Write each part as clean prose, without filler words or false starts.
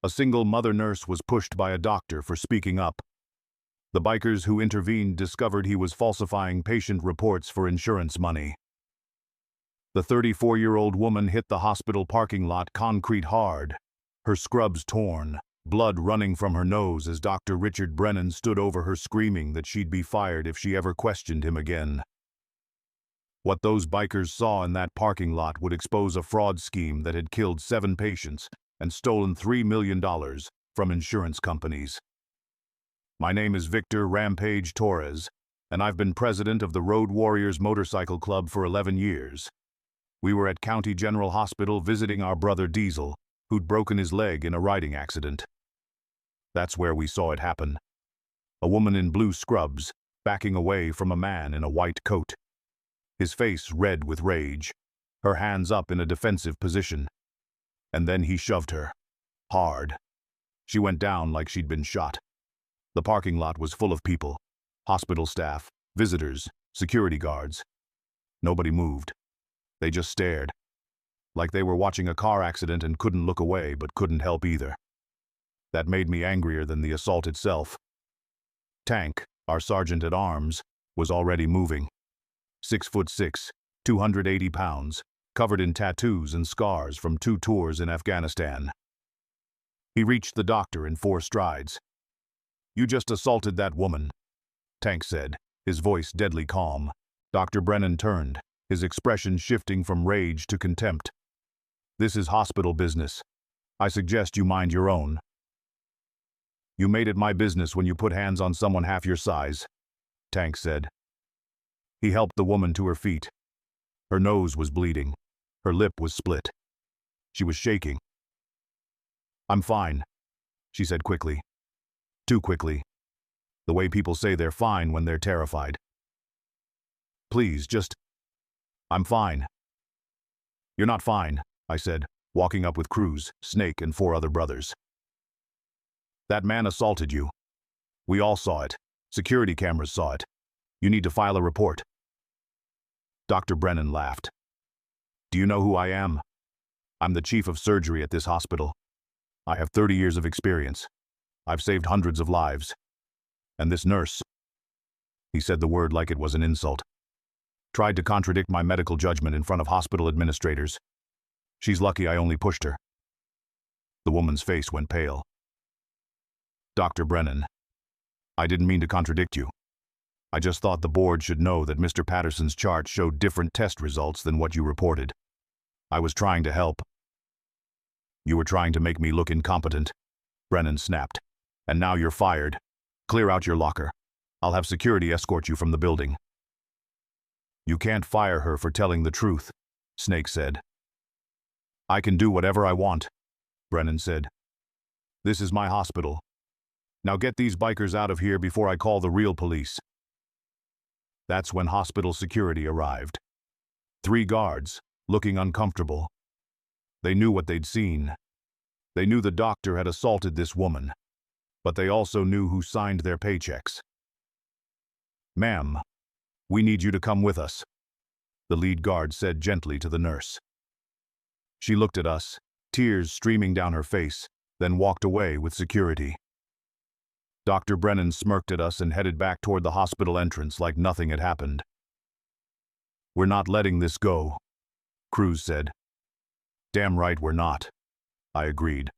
A single mother nurse was pushed by a doctor for speaking up. The bikers who intervened discovered he was falsifying patient reports for insurance money. The 34-year-old woman hit the hospital parking lot concrete hard, her scrubs torn, blood running from her nose as Dr. Richard Brennan stood over her screaming that she'd be fired if she ever questioned him again. What those bikers saw in that parking lot would expose a fraud scheme that had killed 7 patients and stolen $3 million from insurance companies. My name is Victor Rampage Torres, and I've been president of the Road Warriors Motorcycle Club for 11 years. We were at County General Hospital visiting our brother Diesel, who'd broken his leg in a riding accident. That's where we saw it happen. A woman in blue scrubs, backing away from a man in a white coat. His face red with rage, her hands up in a defensive position. And then he shoved her. Hard. She went down like she'd been shot. The parking lot was full of people. Hospital staff, visitors, security guards. Nobody moved. They just stared. Like they were watching a car accident and couldn't look away but couldn't help either. That made me angrier than the assault itself. Tank, our sergeant at arms, was already moving. 6'6", 280 pounds, covered in tattoos and scars from 2 tours in Afghanistan. He reached the doctor in 4 strides. "You just assaulted that woman," Tank said, his voice deadly calm. Dr. Brennan turned, his expression shifting from rage to contempt. "This is hospital business. I suggest you mind your own." "You made it my business when you put hands on someone half your size," Tank said. He helped the woman to her feet. Her nose was bleeding. Her lip was split. She was shaking. "I'm fine," she said quickly. Too quickly. The way people say they're fine when they're terrified. "Please, just... I'm fine." "You're not fine," I said, walking up with Cruz, Snake, and 4 other brothers. "That man assaulted you. We all saw it. Security cameras saw it. You need to file a report." Dr. Brennan laughed. "Do you know who I am? I'm the chief of surgery at this hospital. I have 30 years of experience. I've saved hundreds of lives. And this nurse," he said the word like it was an insult, "tried to contradict my medical judgment in front of hospital administrators. She's lucky I only pushed her." The woman's face went pale. "Dr. Brennan, I didn't mean to contradict you. I just thought the board should know that Mr. Patterson's chart showed different test results than what you reported. I was trying to help." "You were trying to make me look incompetent," Brennan snapped. "And now you're fired. Clear out your locker. I'll have security escort you from the building." "You can't fire her for telling the truth," Snake said. "I can do whatever I want," Brennan said. "This is my hospital. Now get these bikers out of here before I call the real police." That's when hospital security arrived. 3 guards, looking uncomfortable. They knew what they'd seen. They knew the doctor had assaulted this woman, but they also knew who signed their paychecks. "Ma'am, we need you to come with us," the lead guard said gently to the nurse. She looked at us, tears streaming down her face, then walked away with security. Dr. Brennan smirked at us and headed back toward the hospital entrance like nothing had happened. "We're not letting this go," Cruz said. "Damn right we're not," I agreed.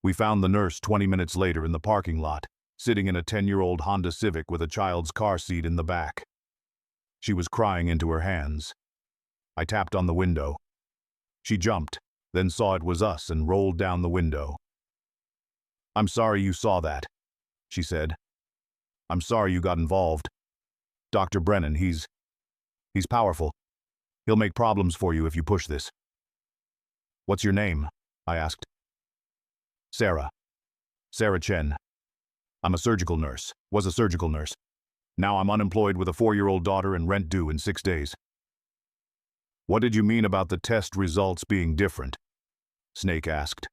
We found the nurse 20 minutes later in the parking lot, sitting in a 10-year-old Honda Civic with a child's car seat in the back. She was crying into her hands. I tapped on the window. She jumped, then saw it was us and rolled down the window. "I'm sorry you saw that," she said. "I'm sorry you got involved. Dr. Brennan, he's powerful. He'll make problems for you if you push this." "What's your name?" I asked. "Sarah. Sarah Chen. I'm a surgical nurse, was a surgical nurse. Now I'm unemployed with a 4-year-old daughter and rent due in 6 days." "What did you mean about the test results being different?" Snake asked.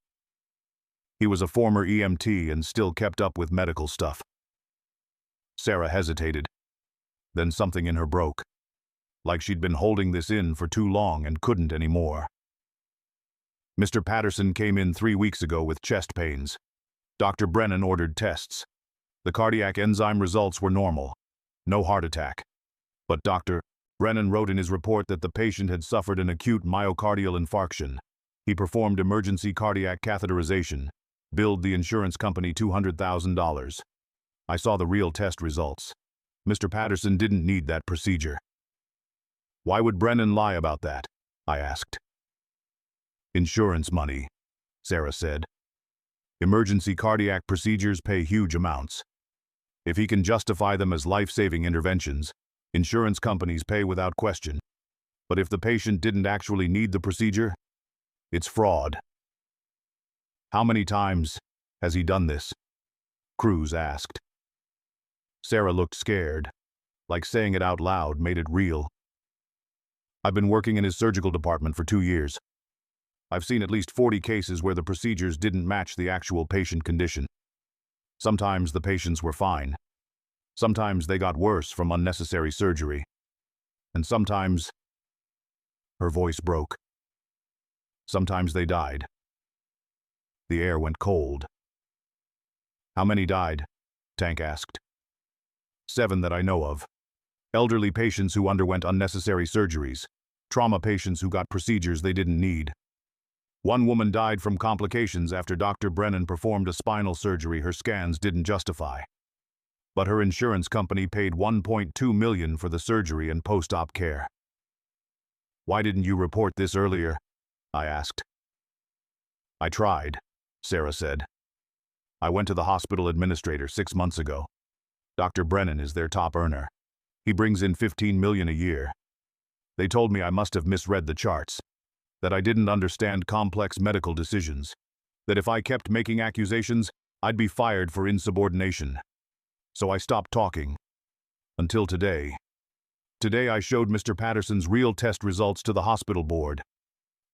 He was a former EMT and still kept up with medical stuff. Sarah hesitated. Then something in her broke. Like she'd been holding this in for too long and couldn't anymore. Mr. Patterson came in 3 weeks ago with chest pains. Dr. Brennan ordered tests. The cardiac enzyme results were normal. No heart attack. But Dr. Brennan wrote in his report that the patient had suffered an acute myocardial infarction. He performed emergency cardiac catheterization, billed the insurance company $200,000. I saw the real test results. Mr. Patterson didn't need that procedure. Why would Brennan lie about that? I asked. Insurance money, Sarah said. Emergency cardiac procedures pay huge amounts. If he can justify them as life-saving interventions, insurance companies pay without question. But if the patient didn't actually need the procedure, it's fraud. How many times has he done this? Cruz asked. Sarah looked scared, like saying it out loud made it real. I've been working in his surgical department for 2 years. I've seen at least 40 cases where the procedures didn't match the actual patient condition. Sometimes the patients were fine. Sometimes they got worse from unnecessary surgery. And sometimes, her voice broke. Sometimes they died. The air went cold. How many died? Tank asked. 7 that I know of. Elderly patients who underwent unnecessary surgeries. Trauma patients who got procedures they didn't need. One woman died from complications after Dr. Brennan performed a spinal surgery her scans didn't justify. But her insurance company paid $1.2 million for the surgery and post-op care. Why didn't you report this earlier? I asked. I tried, Sarah said. I went to the hospital administrator 6 months ago. Dr. Brennan is their top earner. He brings in $15 million a year. They told me I must have misread the charts, that I didn't understand complex medical decisions, that if I kept making accusations, I'd be fired for insubordination. So I stopped talking. Until today. Today I showed Mr. Patterson's real test results to the hospital board,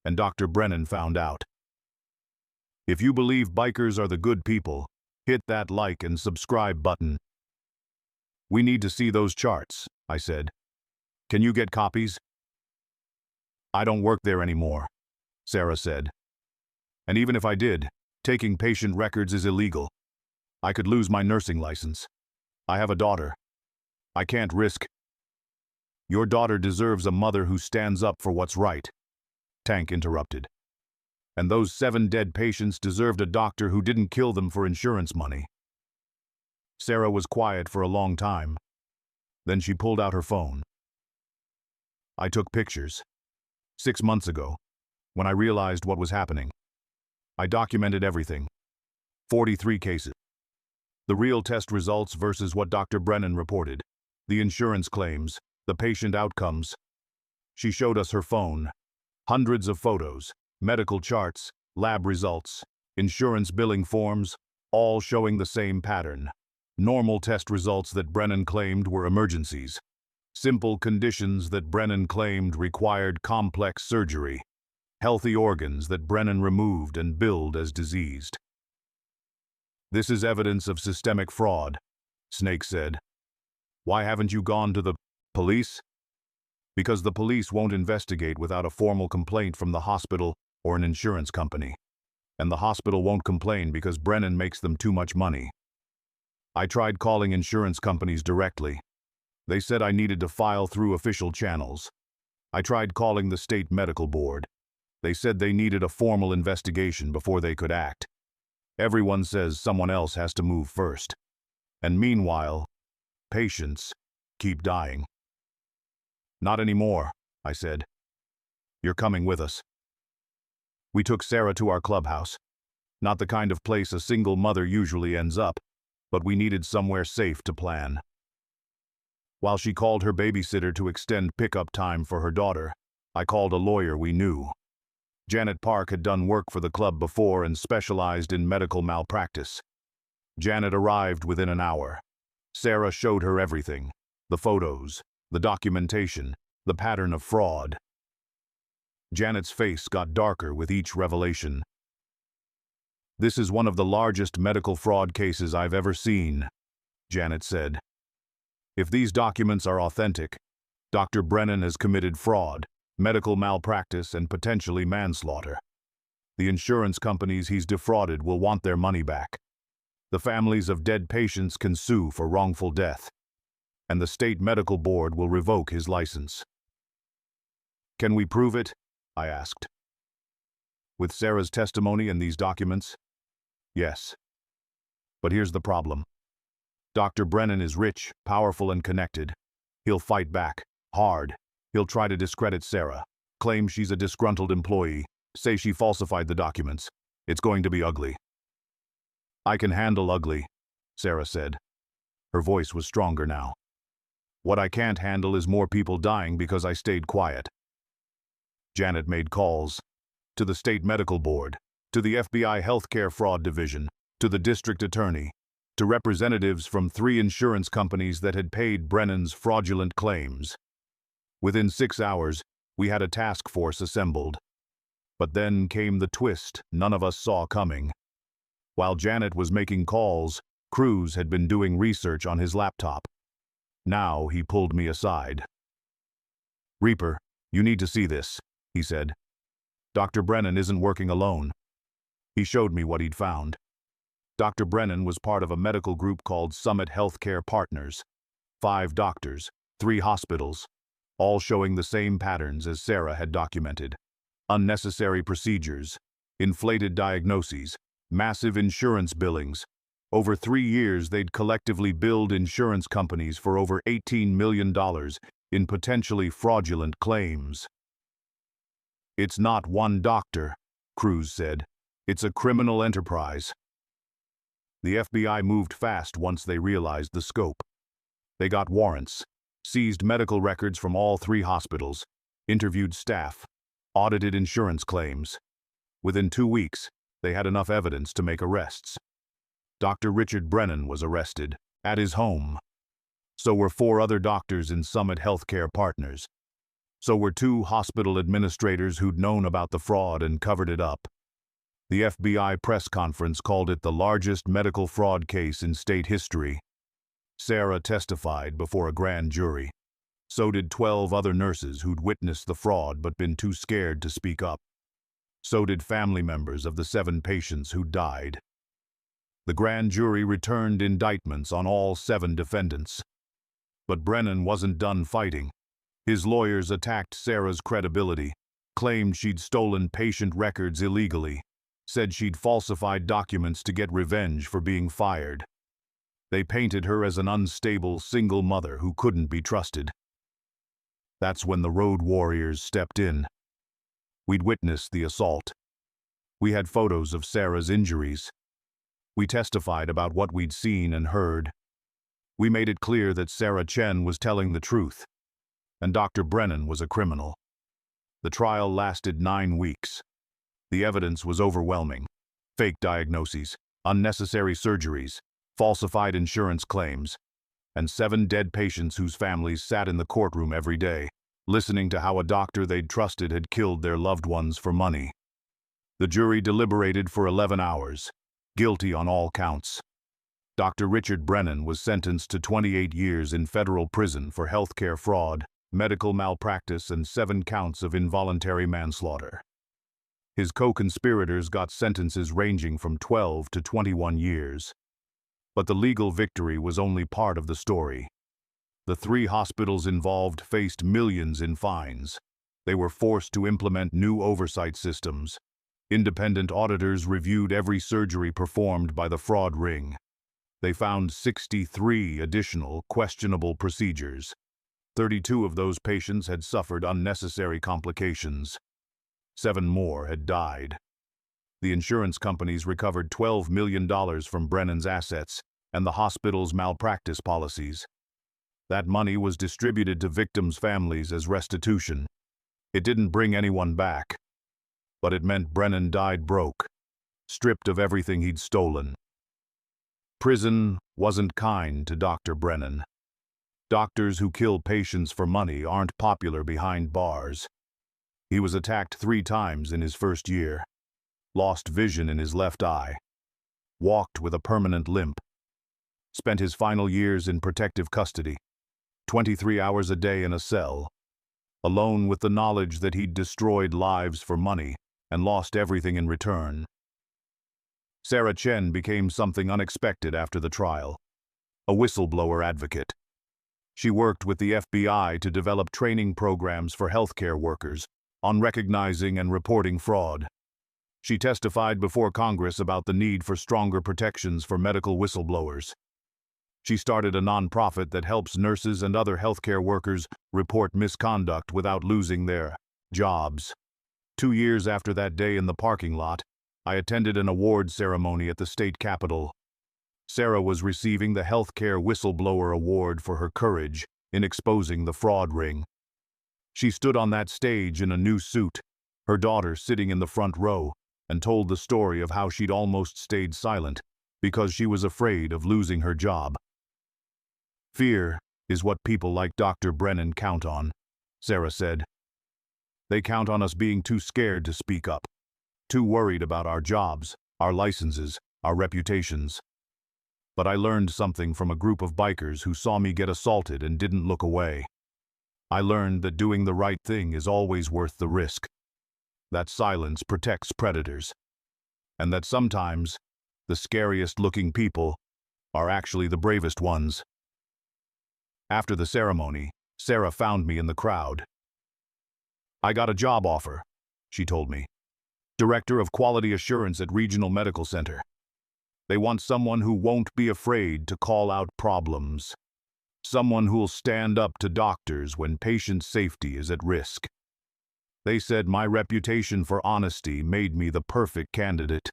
and Dr. Brennan found out. If you believe bikers are the good people, hit that like and subscribe button. We need to see those charts, I said. Can you get copies? I don't work there anymore, Sarah said. And even if I did, taking patient records is illegal. I could lose my nursing license. I have a daughter. I can't risk. Your daughter deserves a mother who stands up for what's right, Tank interrupted. And those 7 dead patients deserved a doctor who didn't kill them for insurance money. Sarah was quiet for a long time. Then she pulled out her phone. I took pictures. 6 months ago, when I realized what was happening. I documented everything. 43 cases. The real test results versus what Dr. Brennan reported. The insurance claims, the patient outcomes. She showed us her phone. Hundreds of photos, medical charts, lab results, insurance billing forms, all showing the same pattern. Normal test results that Brennan claimed were emergencies. Simple conditions that Brennan claimed required complex surgery. Healthy organs that Brennan removed and billed as diseased. This is evidence of systemic fraud, Snake said. Why haven't you gone to the police? Because the police won't investigate without a formal complaint from the hospital or an insurance company. And the hospital won't complain because Brennan makes them too much money. I tried calling insurance companies directly. They said I needed to file through official channels. I tried calling the state medical board. They said they needed a formal investigation before they could act. Everyone says someone else has to move first. And meanwhile, patients keep dying. Not anymore, I said. You're coming with us. We took Sarah to our clubhouse. Not the kind of place a single mother usually ends up, but we needed somewhere safe to plan. While she called her babysitter to extend pickup time for her daughter, I called a lawyer we knew. Janet Park had done work for the club before and specialized in medical malpractice. Janet arrived within an hour. Sarah showed her everything, the photos, the documentation, the pattern of fraud. Janet's face got darker with each revelation. This is one of the largest medical fraud cases I've ever seen, Janet said. If these documents are authentic, Dr. Brennan has committed fraud, medical malpractice, and potentially manslaughter. The insurance companies he's defrauded will want their money back. The families of dead patients can sue for wrongful death, and the state medical board will revoke his license. Can we prove it? I asked. With Sarah's testimony and these documents? Yes. But here's the problem. Dr. Brennan is rich, powerful, and connected. He'll fight back, hard. He'll try to discredit Sarah, claim she's a disgruntled employee, say she falsified the documents. It's going to be ugly. I can handle ugly, Sarah said. Her voice was stronger now. What I can't handle is more people dying because I stayed quiet. Janet made calls to the state medical board, to the FBI healthcare fraud division, to the district attorney, to representatives from 3 insurance companies that had paid Brennan's fraudulent claims. Within 6 hours, we had a task force assembled. But then came the twist none of us saw coming. While Janet was making calls, Cruz had been doing research on his laptop. Now he pulled me aside. "Reaper, you need to see this," he said. "Dr. Brennan isn't working alone." He showed me what he'd found. Dr. Brennan was part of a medical group called Summit Healthcare Partners. 5 doctors, 3 hospitals, all showing the same patterns as Sarah had documented. Unnecessary procedures, inflated diagnoses, massive insurance billings. Over 3 years, they'd collectively billed insurance companies for over $18 million in potentially fraudulent claims. "It's not one doctor," Cruz said. "It's a criminal enterprise." The FBI moved fast once they realized the scope. They got warrants, seized medical records from all 3 hospitals, interviewed staff, audited insurance claims. Within 2 weeks, they had enough evidence to make arrests. Dr. Richard Brennan was arrested, at his home. So were 4 other doctors in Summit Healthcare Partners. So were 2 hospital administrators who'd known about the fraud and covered it up. The FBI press conference called it the largest medical fraud case in state history. Sarah testified before a grand jury. So did 12 other nurses who'd witnessed the fraud but been too scared to speak up. So did family members of the 7 patients who died. The grand jury returned indictments on all 7 defendants. But Brennan wasn't done fighting. His lawyers attacked Sarah's credibility, claimed she'd stolen patient records illegally, said she'd falsified documents to get revenge for being fired. They painted her as an unstable single mother who couldn't be trusted. That's when the road warriors stepped in. We'd witnessed the assault. We had photos of Sarah's injuries. We testified about what we'd seen and heard. We made it clear that Sarah Chen was telling the truth, and Dr. Brennan was a criminal. The trial lasted 9 weeks. The evidence was overwhelming. Fake diagnoses, unnecessary surgeries, falsified insurance claims, and 7 dead patients whose families sat in the courtroom every day, listening to how a doctor they'd trusted had killed their loved ones for money. The jury deliberated for 11 hours, guilty on all counts. Dr. Richard Brennan was sentenced to 28 years in federal prison for healthcare fraud, medical malpractice, and 7 counts of involuntary manslaughter. His co-conspirators got sentences ranging from 12 to 21 years. But the legal victory was only part of the story. The 3 hospitals involved faced millions in fines. They were forced to implement new oversight systems. Independent auditors reviewed every surgery performed by the fraud ring. They found 63 additional questionable procedures. 32 of those patients had suffered unnecessary complications. 7 more had died. The insurance companies recovered $12 million from Brennan's assets and the hospital's malpractice policies. That money was distributed to victims' families as restitution. It didn't bring anyone back, but it meant Brennan died broke, stripped of everything he'd stolen. Prison wasn't kind to Dr. Brennan. Doctors who kill patients for money aren't popular behind bars. He was attacked 3 times in his first year, lost vision in his left eye, walked with a permanent limp, spent his final years in protective custody, 23 hours a day in a cell, alone with the knowledge that he'd destroyed lives for money and lost everything in return. Sarah Chen became something unexpected after the trial, a whistleblower advocate. She worked with the FBI to develop training programs for healthcare workers on recognizing and reporting fraud. She testified before Congress about the need for stronger protections for medical whistleblowers. She started a nonprofit that helps nurses and other healthcare workers report misconduct without losing their jobs. 2 years after that day in the parking lot, I attended an award ceremony at the state capitol. Sarah was receiving the Healthcare Whistleblower Award for her courage in exposing the fraud ring. She stood on that stage in a new suit, her daughter sitting in the front row, and told the story of how she'd almost stayed silent because she was afraid of losing her job. Fear is what people like Dr. Brennan count on, Sarah said. They count on us being too scared to speak up, too worried about our jobs, our licenses, our reputations. But I learned something from a group of bikers who saw me get assaulted and didn't look away. I learned that doing the right thing is always worth the risk, that silence protects predators, and that sometimes the scariest-looking people are actually the bravest ones. After the ceremony, Sarah found me in the crowd. "I got a job offer," she told me. "Director of Quality Assurance at Regional Medical Center. They want someone who won't be afraid to call out problems. Someone who'll stand up to doctors when patient safety is at risk." They said my reputation for honesty made me the perfect candidate.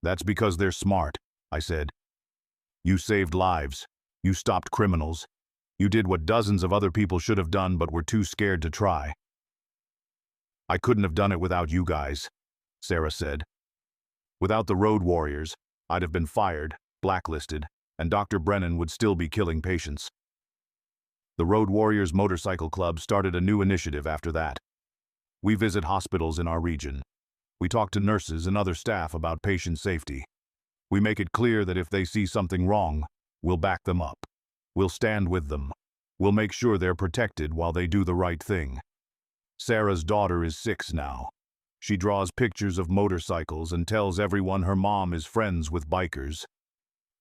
"That's because they're smart," I said. "You saved lives. You stopped criminals. You did what dozens of other people should have done but were too scared to try." "I couldn't have done it without you guys," Sarah said. "Without the road warriors, I'd have been fired, blacklisted, and Dr. Brennan would still be killing patients." The Road Warriors Motorcycle Club started a new initiative after that. We visit hospitals in our region. We talk to nurses and other staff about patient safety. We make it clear that if they see something wrong, we'll back them up. We'll stand with them. We'll make sure they're protected while they do the right thing. Sarah's daughter is 6 now. She draws pictures of motorcycles and tells everyone her mom is friends with bikers.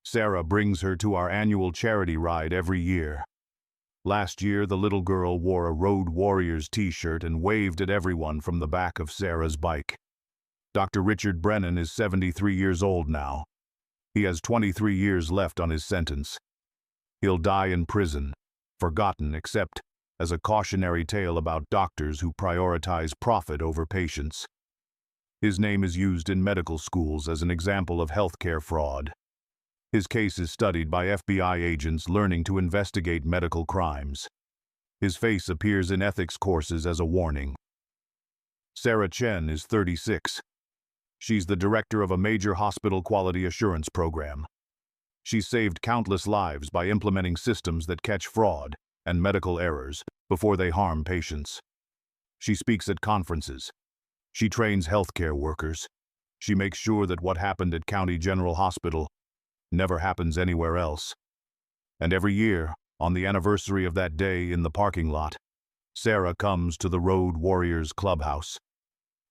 Sarah brings her to our annual charity ride every year. Last year, the little girl wore a Road Warriors t-shirt and waved at everyone from the back of Sarah's bike. Dr. Richard Brennan is 73 years old now. He has 23 years left on his sentence. He'll die in prison, forgotten except as a cautionary tale about doctors who prioritize profit over patients. His name is used in medical schools as an example of healthcare fraud. His case is studied by FBI agents learning to investigate medical crimes. His face appears in ethics courses as a warning. Sarah Chen is 36. She's the director of a major hospital quality assurance program. She's saved countless lives by implementing systems that catch fraud and medical errors before they harm patients. She speaks at conferences. She trains healthcare workers. She makes sure that what happened at County General Hospital never happens anywhere else. And every year, on the anniversary of that day in the parking lot, Sarah comes to the Road Warriors Clubhouse.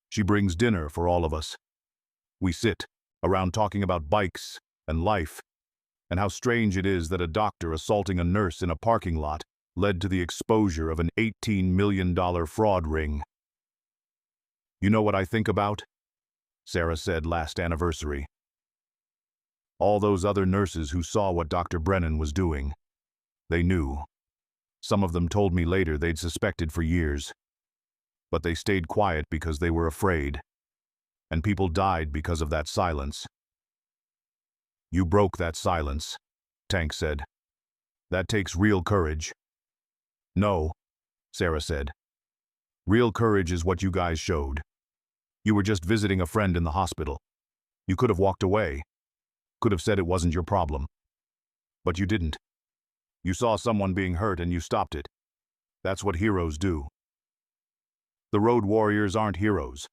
She brings dinner for all of us. We sit around talking about bikes and life, and how strange it is that a doctor assaulting a nurse in a parking lot led to the exposure of an $18 million fraud ring. "You know what I think about?" Sarah said last anniversary. "All those other nurses who saw what Dr. Brennan was doing. They knew. Some of them told me later they'd suspected for years. But they stayed quiet because they were afraid. And people died because of that silence." "You broke that silence," Tank said. "That takes real courage." "No," Sarah said. "Real courage is what you guys showed. You were just visiting a friend in the hospital. You could have walked away. Could have said it wasn't your problem. But you didn't. You saw someone being hurt and you stopped it. That's what heroes do." The Road Warriors aren't heroes.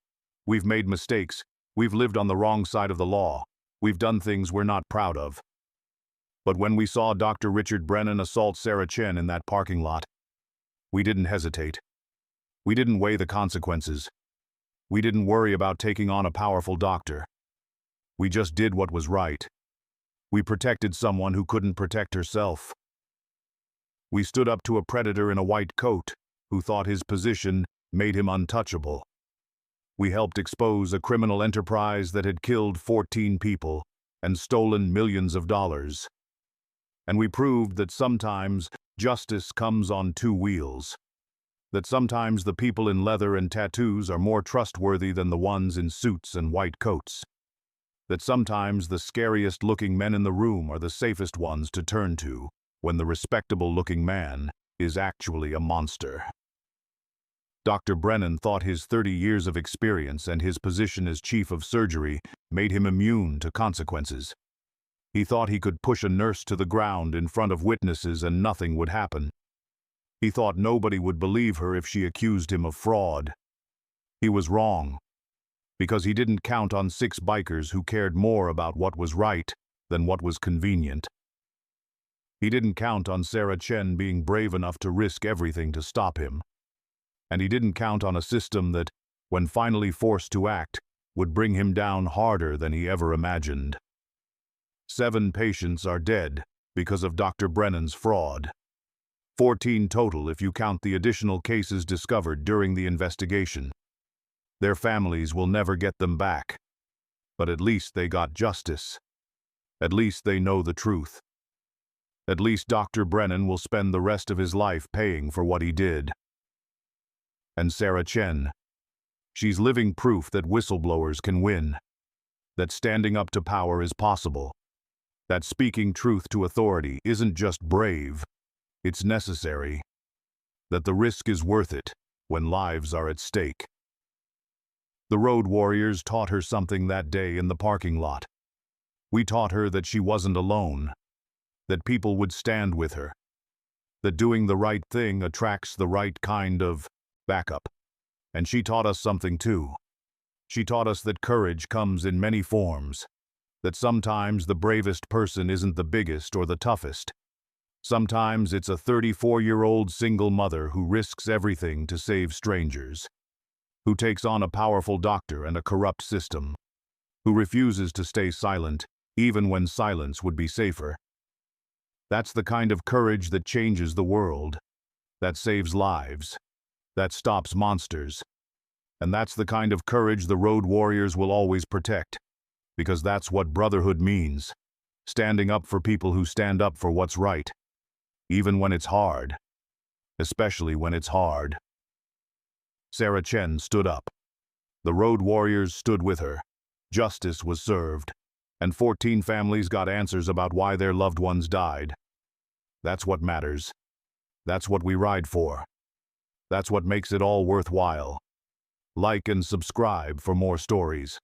We've made mistakes. We've lived on the wrong side of the law. We've done things we're not proud of. But when we saw Dr. Richard Brennan assault Sarah Chen in that parking lot, we didn't hesitate. We didn't weigh the consequences. We didn't worry about taking on a powerful doctor. We just did what was right. We protected someone who couldn't protect herself. We stood up to a predator in a white coat who thought his position made him untouchable. We helped expose a criminal enterprise that had killed 14 people and stolen millions of dollars. And we proved that sometimes justice comes on two wheels. That sometimes the people in leather and tattoos are more trustworthy than the ones in suits and white coats. That sometimes the scariest-looking men in the room are the safest ones to turn to when the respectable-looking man is actually a monster. Dr. Brennan thought his 30 years of experience and his position as chief of surgery made him immune to consequences. He thought he could push a nurse to the ground in front of witnesses and nothing would happen. He thought nobody would believe her if she accused him of fraud. He was wrong, because he didn't count on 6 bikers who cared more about what was right than what was convenient. He didn't count on Sarah Chen being brave enough to risk everything to stop him. And he didn't count on a system that, when finally forced to act, would bring him down harder than he ever imagined. 7 patients are dead because of Dr. Brennan's fraud. 14 total if you count the additional cases discovered during the investigation. Their families will never get them back. But at least they got justice. At least they know the truth. At least Dr. Brennan will spend the rest of his life paying for what he did. And Sarah Chen. She's living proof that whistleblowers can win. That standing up to power is possible. That speaking truth to authority isn't just brave, it's necessary. That the risk is worth it when lives are at stake. The road warriors taught her something that day in the parking lot. We taught her that she wasn't alone. That people would stand with her. That doing the right thing attracts the right kind of backup. And she taught us something too. She taught us that courage comes in many forms. That sometimes the bravest person isn't the biggest or the toughest. Sometimes it's a 34-year-old single mother who risks everything to save strangers. Who takes on a powerful doctor and a corrupt system. Who refuses to stay silent, even when silence would be safer. That's the kind of courage that changes the world. That saves lives. That stops monsters. And that's the kind of courage the road warriors will always protect. Because that's what brotherhood means. Standing up for people who stand up for what's right. Even when it's hard. Especially when it's hard. Sarah Chen stood up. The road warriors stood with her. Justice was served. And 14 families got answers about why their loved ones died. That's what matters. That's what we ride for. That's what makes it all worthwhile. Like and subscribe for more stories.